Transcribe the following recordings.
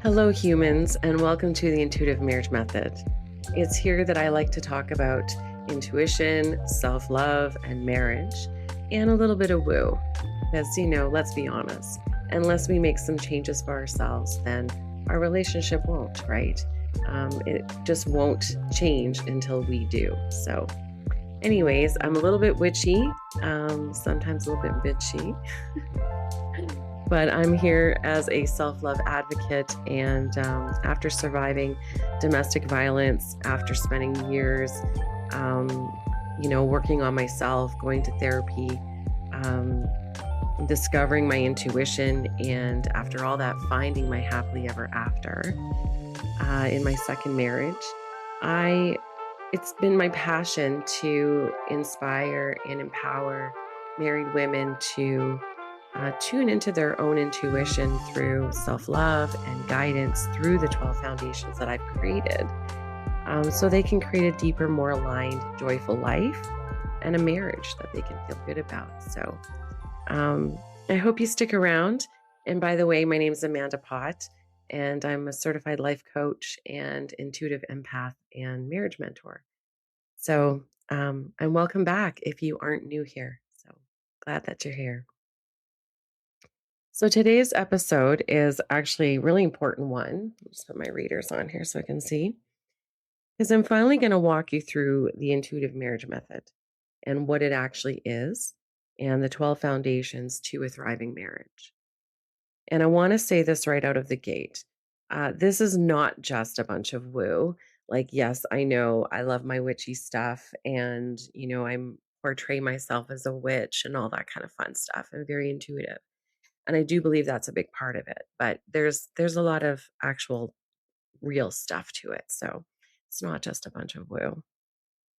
Hello, humans, and welcome to the Intuitive Marriage Method. It's here that I like to talk about intuition, self love, and marriage, and a little bit of woo. Because, let's be honest, unless we make some changes for ourselves, then our relationship won't, right? It just won't change until we do. So, anyways, I'm a little bit witchy, sometimes a little bit bitchy. But I'm here as a self love advocate. And after surviving domestic violence, after spending years, um, working on myself, going to therapy, um, discovering my intuition, and after all that, finding my happily ever after in my second marriage, I it's been my passion to inspire and empower married women to tune into their own intuition through self love and guidance through the 12 foundations that I've created so they can create a deeper, more aligned, joyful life and a marriage that they can feel good about. So um, I hope you stick around. And by the way, my name is Amanda Pott, and I'm a certified life coach and intuitive empath and marriage mentor. So, and welcome back if you aren't new here. So glad that you're here. So today's episode is actually a really important one. Just put my readers on here so I can see. Because I'm finally going to walk you through the intuitive marriage method and what it actually is and the 12 foundations to a thriving marriage. And I want to say this right out of the gate. This is not just a bunch of woo. Like, yes, I know I love my witchy stuff and, I'm portray myself as a witch and all that kind of fun stuff. I'm very intuitive. And I do believe that's a big part of it, but there's a lot of actual real stuff to it. So it's not just a bunch of woo.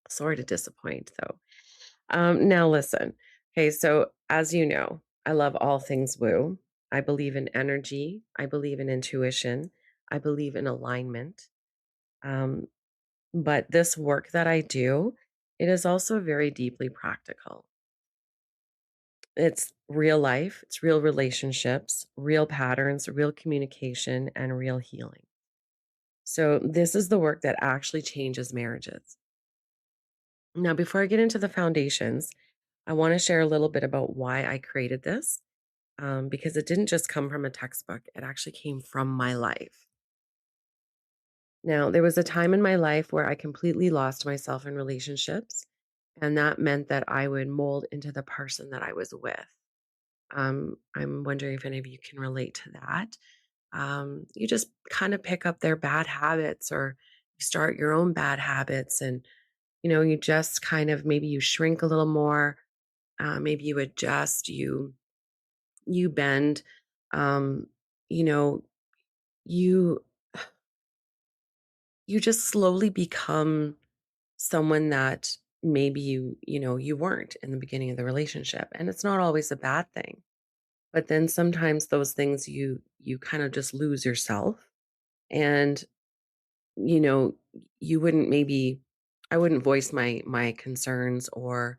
Sorry to disappoint though. Now listen. Okay, so as you know, I love all things woo. I believe in energy. I believe in intuition. I believe in alignment. Um, but this work that I do, it is also very deeply practical. It's real life, it's real relationships, real patterns, real communication, and real healing. So, this is the work that actually changes marriages. Now, before I get into the foundations, I want to share a little bit about why I created this because it didn't just come from a textbook, it actually came from my life. Now, there was a time in my life where I completely lost myself in relationships, and that meant that I would mold into the person that I was with. I'm wondering if any of you can relate to that. You just kind of pick up their bad habits or you start your own bad habits and you just kind of maybe you shrink a little more, maybe you adjust, you bend, um, you know, you you just slowly become someone that maybe you weren't in the beginning of the relationship, and it's not always a bad thing. But then sometimes those things you kind of just lose yourself and you know you wouldn't maybe I wouldn't voice my concerns or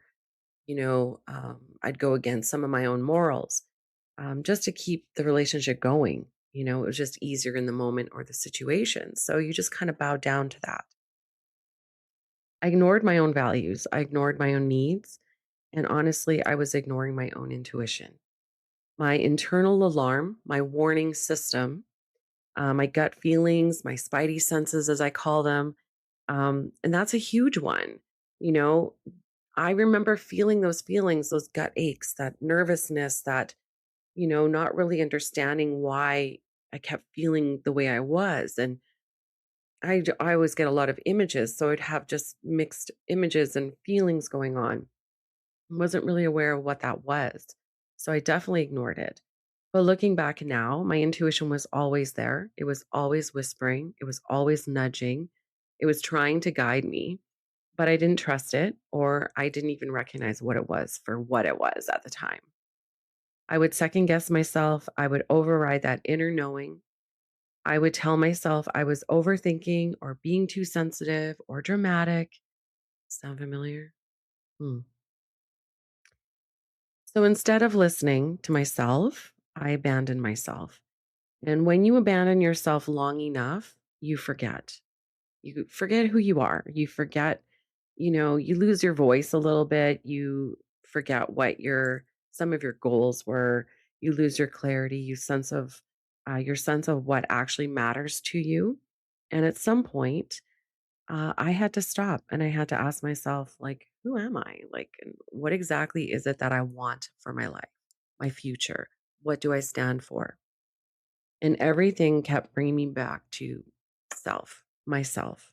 I'd go against some of my own morals just to keep the relationship going. It was just easier in the moment or the situation, so you just kind of bow down to that. I ignored my own values, I ignored my own needs, and honestly I was ignoring my own intuition, my internal alarm, my warning system, my gut feelings, my spidey senses, as I call them. And that's a huge one. You know, I remember feeling those feelings, those gut aches, that nervousness, that, not really understanding why I kept feeling the way I was. And I always get a lot of images. So I'd have just mixed images and feelings going on. Wasn't really aware of what that was. So I definitely ignored it. But looking back now, my intuition was always there. It was always whispering. It was always nudging. It was trying to guide me, but I didn't trust it or I didn't even recognize what it was for what it was at the time. I would second guess myself. I would override that inner knowing. I would tell myself I was overthinking or being too sensitive or dramatic. Sound familiar? Hmm. So instead of listening to myself, I abandoned myself. And when you abandon yourself long enough, you forget. You forget who you are. You forget, you lose your voice a little bit. You forget what some of your goals were. You lose your clarity, your sense of what actually matters to you. And at some point, I had to stop and I had to ask myself, like, who am I? Like, and what exactly is it that I want for my life, my future? What do I stand for? And everything kept bringing me back to myself,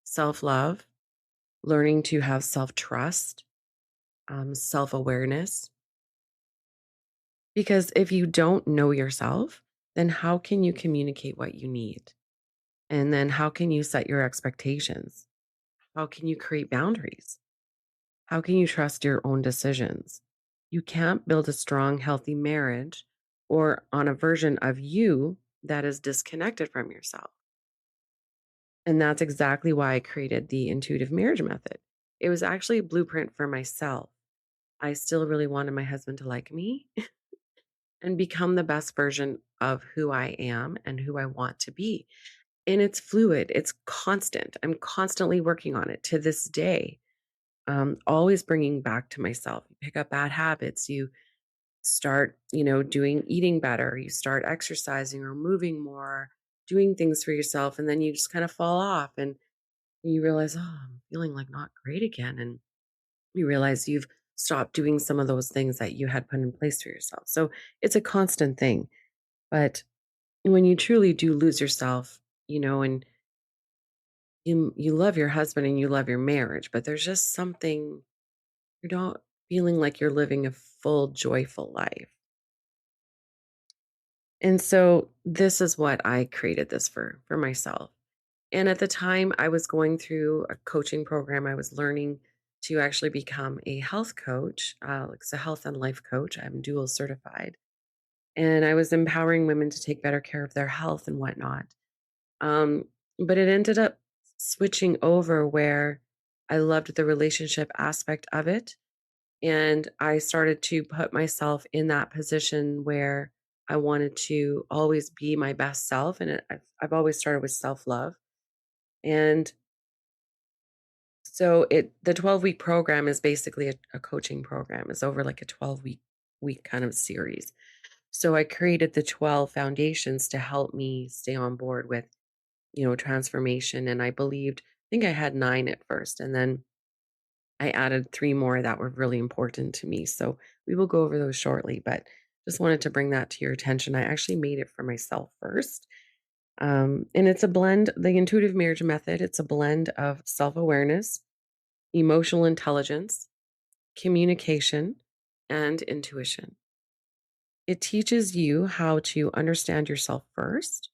self love, learning to have self trust, self awareness. Because if you don't know yourself, then how can you communicate what you need? And then how can you set your expectations? How can you create boundaries? How can you trust your own decisions? You can't build a strong, healthy marriage or on a version of you that is disconnected from yourself. And that's exactly why I created the intuitive marriage method. It was actually a blueprint for myself. I still really wanted my husband to like me and become the best version of who I am and who I want to be. And it's fluid, it's constant. I'm constantly working on it to this day. Always bringing back to myself. You pick up bad habits, you start, eating better, you start exercising or moving more, doing things for yourself, and then you just kind of fall off and you realize, oh, I'm feeling like not great again. And you realize you've stopped doing some of those things that you had put in place for yourself. So it's a constant thing. But when you truly do lose yourself, and you love your husband and you love your marriage, but there's just something you're not feeling like you're living a full, joyful life. And so this is what I created this for myself. And at the time, I was going through a coaching program. I was learning to actually become a health coach, like a health and life coach. I'm dual certified. And I was empowering women to take better care of their health and whatnot. Um, but it ended up switching over where I loved the relationship aspect of it. And I started to put myself in that position where I wanted to always be my best self. And I've always started with self love. And so the 12-week program is basically a coaching program. It's over like a 12-week kind of series. So I created the 12 foundations to help me stay on board with, transformation. And I think I had 9 at first. And then I added 3 more that were really important to me. So we will go over those shortly, but just wanted to bring that to your attention. I actually made it for myself first. And it's a blend, the intuitive marriage method, it's a blend of self awareness, emotional intelligence, communication, and intuition. It teaches you how to understand yourself first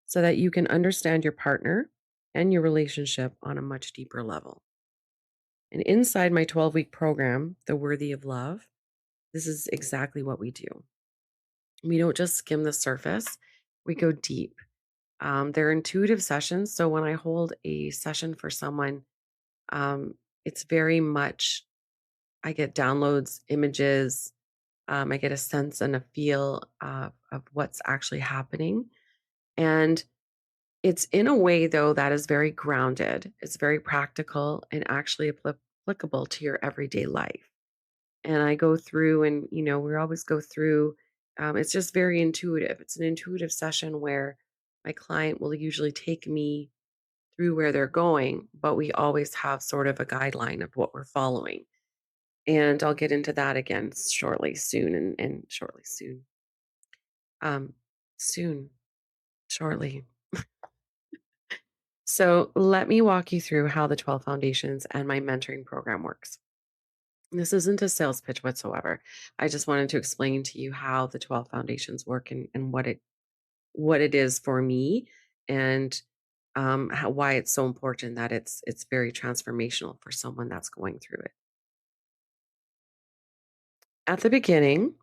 so that you can understand your partner and your relationship on a much deeper level. And inside my 12-week program, The Worthy of Love, this is exactly what we do. We don't just skim the surface, we go deep. They're intuitive sessions. So when I hold a session for someone, um, it's very much, I get downloads, images, I get a sense and a feel of what's actually happening. And it's in a way, though, that is very grounded, it's very practical and actually applicable to your everyday life. And I go through, and we always go through, it's just very intuitive. It's an intuitive session where my client will usually take me through where they're going, but we always have sort of a guideline of what we're following. And I'll get into that again shortly, soon, and shortly, soon. Um, soon, shortly. So let me walk you through how the 12 foundations and my mentoring program works. This isn't a sales pitch whatsoever. I just wanted to explain to you how the 12 foundations work, and what it is for me, and why it's so important that it's very transformational for someone that's going through it. At the beginning,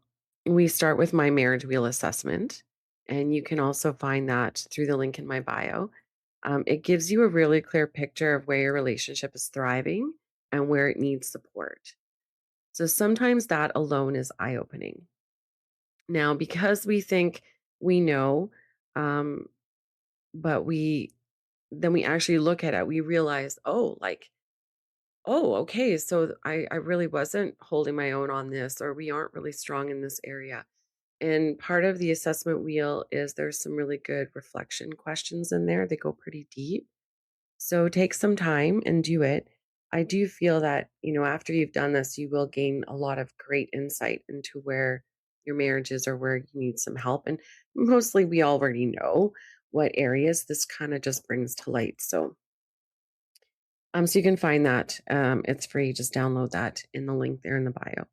we start with my marriage wheel assessment, and you can also find that through the link in my bio. It gives you a really clear picture of where your relationship is thriving and where it needs support. So sometimes that alone is eye opening. Now, because we think we know, Um, but we actually look at it, we realize, oh, like, oh, okay, so I really wasn't holding my own on this, or we aren't really strong in this area. And part of the assessment wheel is there's some really good reflection questions in there. They go pretty deep. So take some time and do it. I do feel that, after you've done this, you will gain a lot of great insight into where your marriage is or where you need some help. And mostly we already know what areas this kind of just brings to light. So you can find that. It's free. Just download that in the link there in the bio.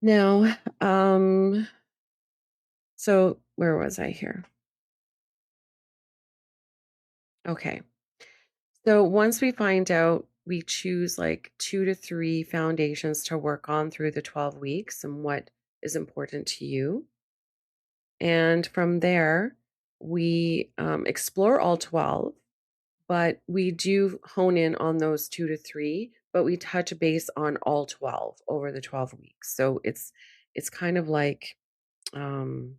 Now, so where was I here? Okay. So once we find out, we choose like 2 to 3 foundations to work on through the 12 weeks and what is important to you. And from there, we explore all 12, but we do hone in on those 2 to 3, but we touch base on all 12 over the 12 weeks. So it's kind of like um,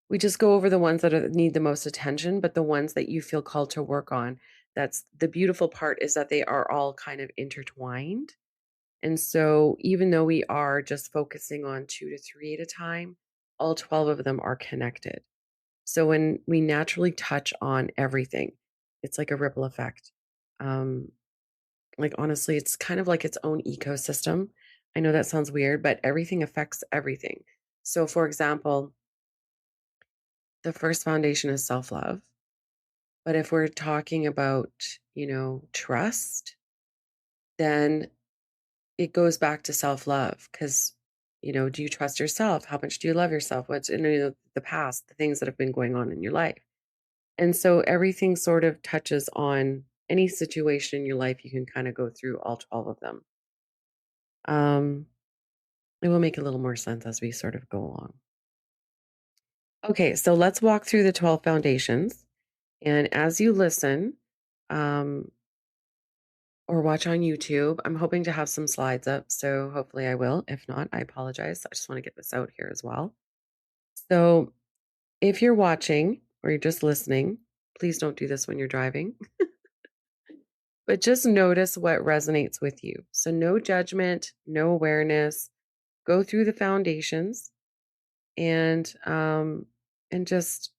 we just go over the ones that need the most attention, but the ones that you feel called to work on. That's the beautiful part, is that they are all kind of intertwined. And so even though we are just focusing on 2 to 3 at a time, all 12 of them are connected. So when we naturally touch on everything, it's like a ripple effect. Um, like honestly, it's kind of like its own ecosystem. I know that sounds weird, but everything affects everything. So for example, the first foundation is self-love. But if we're talking about, trust, then it goes back to self-love because, do you trust yourself? How much do you love yourself? What's in the past, the things that have been going on in your life? And so everything sort of touches on any situation in your life. You can kind of go through all 12 of them. Um, it will make a little more sense as we sort of go along. Okay, so let's walk through the 12 foundations. And as you listen, um, or watch on YouTube. I'm hoping to have some slides up, so hopefully I will. If not, I apologize. I just want to get this out here as well. So, if you're watching or you're just listening, please don't do this when you're driving, but just notice what resonates with you. So, no judgment, no awareness. Go through the foundations and just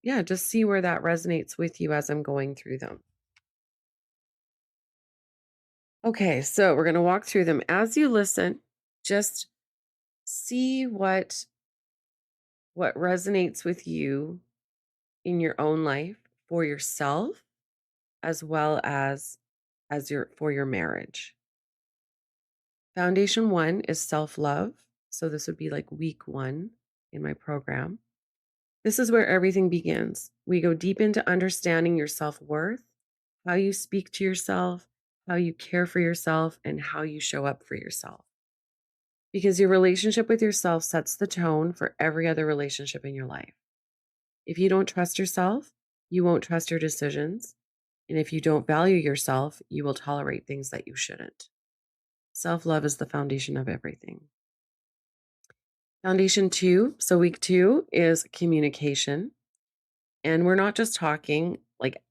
yeah, just see where that resonates with you as I'm going through them. Okay, so we're going to walk through them. As you listen, just see what resonates with you in your own life for yourself as well as your for your marriage. Foundation 1 is self-love. So this would be like week 1 in my program. This is where everything begins. We go deep into understanding your self-worth, how you speak to yourself, how you care for yourself, and how you show up for yourself. Because your relationship with yourself sets the tone for every other relationship in your life. If you don't trust yourself, you won't trust your decisions. And if you don't value yourself, you will tolerate things that you shouldn't. Self love is the foundation of everything. Foundation 2, so week 2 is communication. And we're not just talking like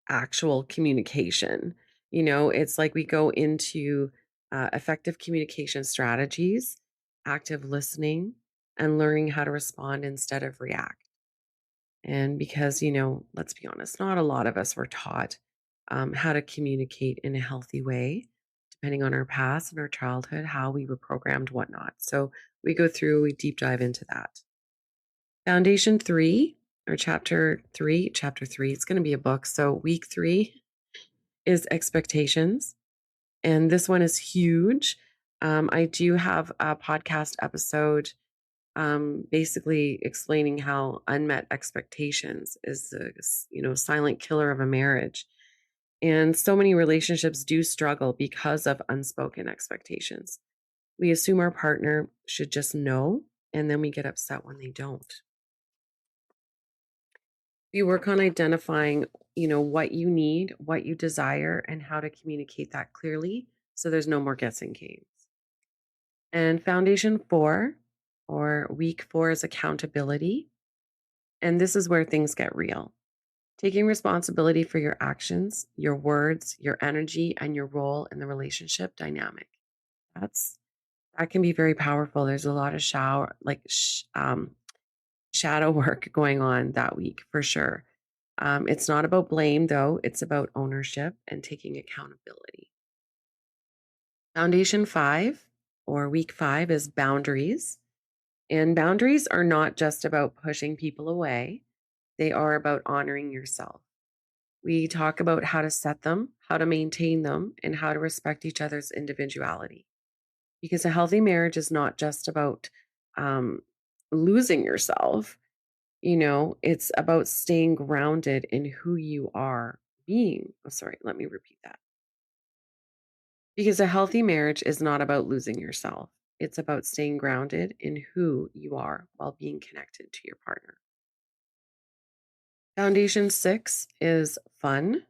actual communication. It's like we go into effective communication strategies, active listening, and learning how to respond instead of react. And because, let's be honest, not a lot of us were taught how to communicate in a healthy way, depending on our past and our childhood, how we were programmed, whatnot. So we go through, we deep dive into that. Foundation 3, or chapter 3, it's going to be a book. So week 3 is expectations. And this one is huge. I do have a podcast episode basically explaining how unmet expectations is the silent killer of a marriage. And so many relationships do struggle because of unspoken expectations. We assume our partner should just know, and then we get upset when they don't. We work on identifying, what you need, what you desire, and how to communicate that clearly so there's no more guessing games. And foundation 4, or week 4, is accountability. And this is where things get real. Taking responsibility for your actions, your words, your energy, and your role in the relationship dynamic. That's that can be very powerful. There's a lot of shadow work going on that week for sure. It's not about blame though; it's about ownership and taking accountability. Foundation 5 or week 5 is boundaries. And boundaries are not just about pushing people away, they are about honoring yourself. We talk about how to set them, how to maintain them, and how to respect each other's individuality. Because a healthy marriage is not just about um, losing yourself, it's about staying grounded in who you are being. Oh, sorry, let me repeat that. Because a healthy marriage is not about losing yourself. It's about staying grounded in who you are while being connected to your partner. Foundation 6 is fun.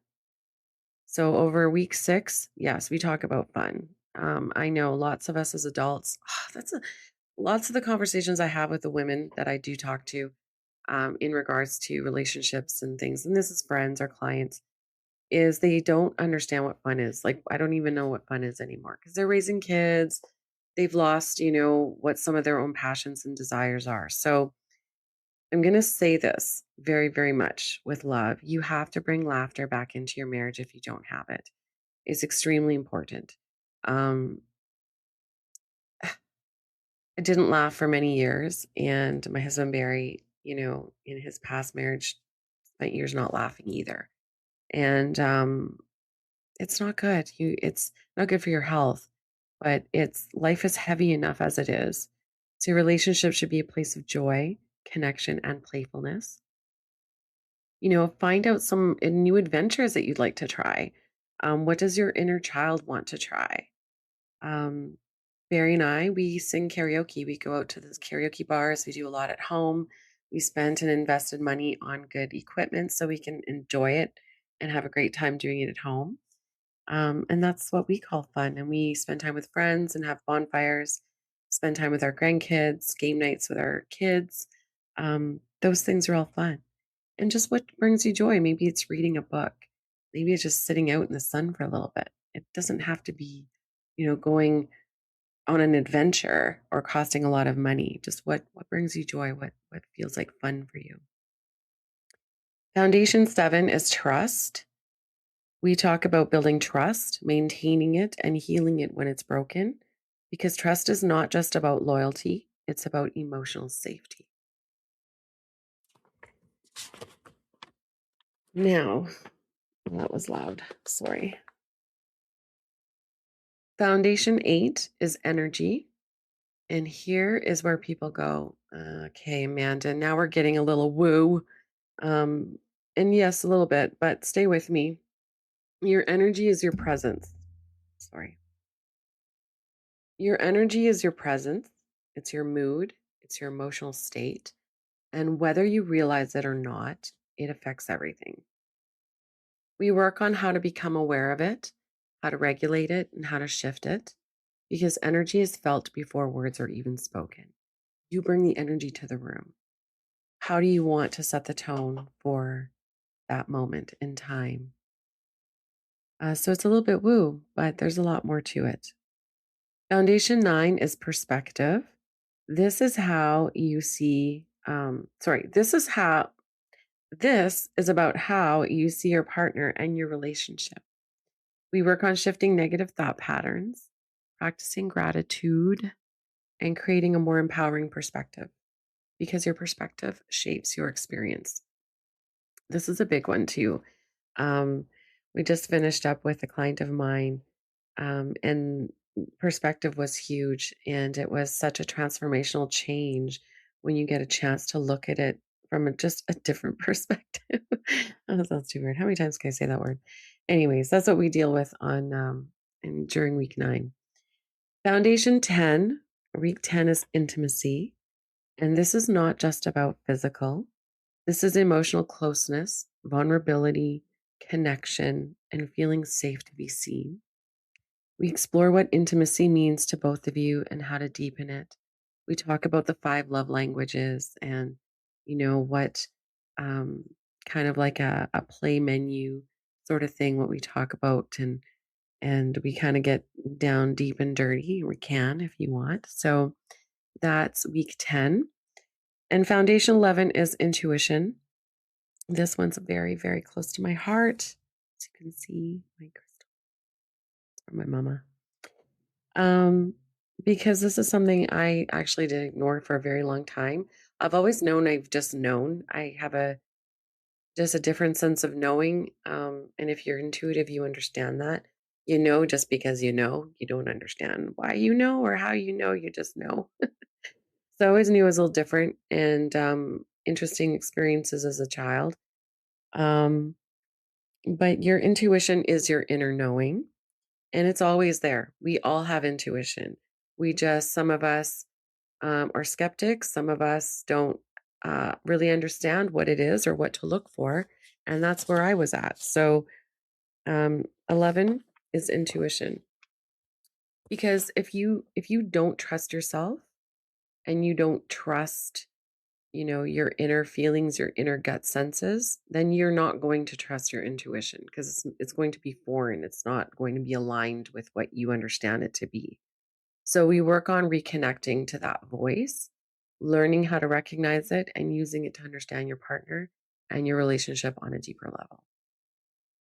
So over week 6, yes, we talk about fun. I know lots of us as adults, lots of the conversations I have with the women that I do talk to in regards to relationships and things, and this is friends or clients, is they don't understand what fun is. Like, I don't even know what fun is anymore because they're raising kids. They've lost, what some of their own passions and desires are. So I'm going to say this very, very much with love. You have to bring laughter back into your marriage if you don't have it. It's extremely important. Um, I didn't laugh for many years, and my husband Barry, in his past marriage, spent years not laughing either. And it's not good. It's not good for your health, but it's life is heavy enough as it is. So, relationship should be a place of joy, connection, and playfulness. Find out some new adventures that you'd like to try. What does your inner child want to try? Um, Barry and I, we sing karaoke. We go out to those karaoke bars. We do a lot at home. We spent and invested money on good equipment so we can enjoy it and have a great time doing it at home. And that's what we call fun. And we spend time with friends and have bonfires, spend time with our grandkids, game nights with our kids. Those things are all fun. And just what brings you joy. Maybe it's reading a book. Maybe it's just sitting out in the sun for a little bit. It doesn't have to be, going on an adventure or costing a lot of money. Just what brings you joy, what feels like fun for you. Foundation 7 is trust. We talk about building trust, maintaining it, and healing it when it's broken, because trust is not just about loyalty, it's about emotional safety. Now, that was loud. Sorry. Foundation 8 is energy. And here is where people go, okay, Amanda, now we're getting a little woo. Um, and yes, a little bit, but stay with me. Your energy is your presence. Sorry. Your energy is your presence, it's your mood, it's your emotional state. And whether you realize it or not, it affects everything. We work on how to become aware of it, how to regulate it, and how to shift it, because energy is felt before words are even spoken. You bring the energy to the room. How do you want to set the tone for that moment in time? So it's a little bit woo, but there's a lot more to it. Foundation 9 is perspective. This is how you see, this is about how you see your partner and your relationship. We work on shifting negative thought patterns, practicing gratitude, and creating a more empowering perspective because your perspective shapes your experience. This is a big one too. Um, we just finished up with a client of mine, and perspective was huge. And it was such a transformational change when you get a chance to look at it from just a different perspective. Oh, that sounds too weird. How many times can I say that word? Anyways, that's what we deal with during week 9. Foundation 10, week 10 is intimacy. And this is not just about physical. This is emotional closeness, vulnerability, connection, and feeling safe to be seen. We explore what intimacy means to both of you and how to deepen it. We talk about the 5 love languages and, what um, kind of like a play menu sort of thing, what we talk about, and we kind of get down deep and dirty. We can if you want. So that's week 10. And foundation 11 is intuition. This one's very, very close to my heart. As you can see, my crystal from my mama. Um, because this is something I actually did ignore for a very long time. I've always known, I've just known. I have just a different sense of knowing. And if you're intuitive, you understand that. You know just because you know. You don't understand why you know or how you know, you just know. So I always knew it was a little different and interesting experiences as a child. Um, but your intuition is your inner knowing. And it's always there. We all have intuition. Some of us are skeptics. Some of us don't really understand what it is or what to look for. And that's where I was at. So 11 is intuition. Because if you don't trust yourself and you don't trust, your inner feelings, your inner gut senses, then you're not going to trust your intuition because it's going to be foreign. It's not going to be aligned with what you understand it to be. So we work on reconnecting to that voice, learning how to recognize it and using it to understand your partner and your relationship on a deeper level.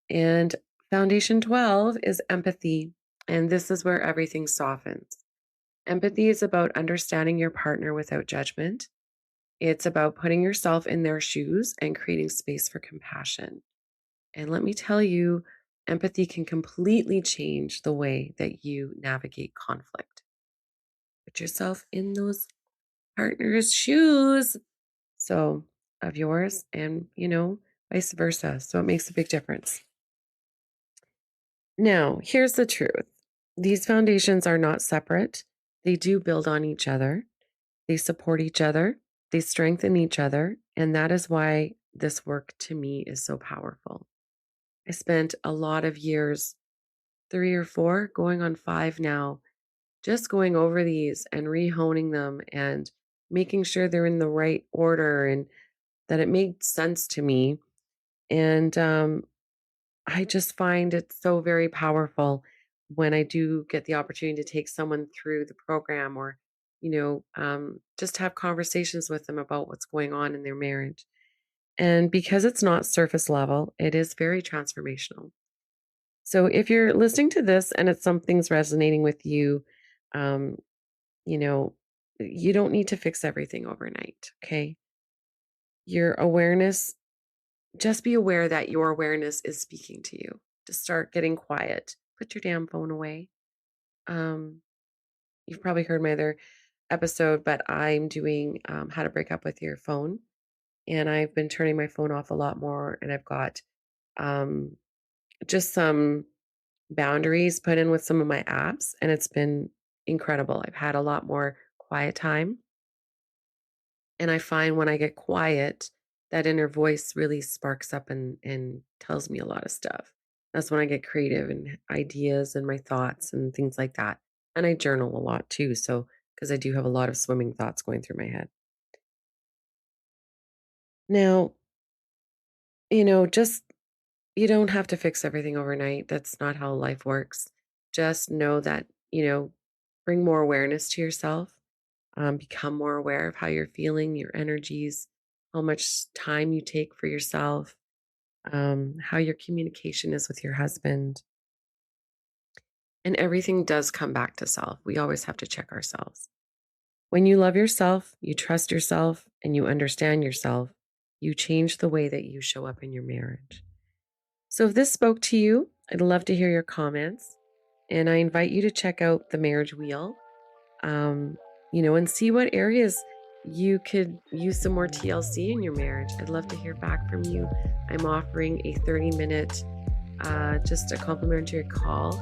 And foundation 12 is empathy. And this is where everything softens. Empathy is about understanding your partner without judgment. It's about putting yourself in their shoes and creating space for compassion. And let me tell you, empathy can completely change the way that you navigate conflict. Put yourself in those partner's shoes. So, of yours and, vice versa. So it makes a big difference. Now, here's the truth. These foundations are not separate. They do build on each other. They support each other. They strengthen each other. And that is why this work to me is so powerful. I spent a lot of years, 3 or 4, going on 5 now, just going over these and rehoning them and making sure they're in the right order and that it made sense to me. And I just find it so very powerful when I do get the opportunity to take someone through the program or, just have conversations with them about what's going on in their marriage. And because it's not surface level, it is very transformational. So if you're listening to this and it's something's resonating with you, um, you know, you don't need to fix everything overnight. Okay. Your awareness, just be aware that your awareness is speaking to you. To start getting quiet. Put your damn phone away. Um, you've probably heard my other episode, but I'm doing how to break up with your phone. And I've been turning my phone off a lot more. And I've got um, just some boundaries put in with some of my apps. And it's been incredible. I've had a lot more quiet time. And I find when I get quiet, that inner voice really sparks up and tells me a lot of stuff. That's when I get creative and ideas and my thoughts and things like that. And I journal a lot too. So, because I do have a lot of swimming thoughts going through my head. Now, just you don't have to fix everything overnight. That's not how life works. Just know that, bring more awareness to yourself. Become more aware of how you're feeling, your energies, how much time you take for yourself, how your communication is with your husband. And everything does come back to self. We always have to check ourselves. When you love yourself, you trust yourself, and you understand yourself, you change the way that you show up in your marriage. So if this spoke to you, I'd love to hear your comments. And I invite you to check out the marriage wheel, and see what areas you could use some more TLC in your marriage. I'd love to hear back from you. I'm offering a 30-minute, just a complimentary call,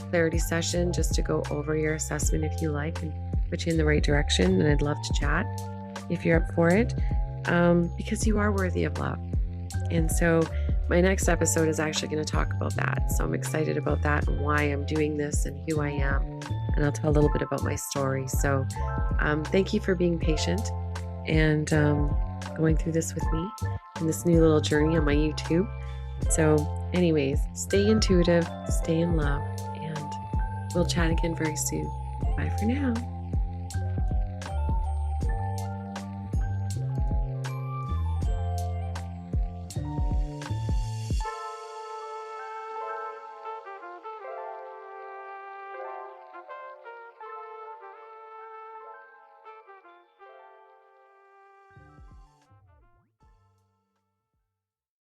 clarity session, just to go over your assessment if you like and put you in the right direction. And I'd love to chat if you're up for it, because you are worthy of love. And so my next episode is actually going to talk about that. So I'm excited about that and why I'm doing this and who I am. And I'll tell a little bit about my story. So thank you for being patient. And going through this with me in this new little journey on my YouTube. So, anyways, stay intuitive, stay in love, and we'll chat again very soon. Bye for now.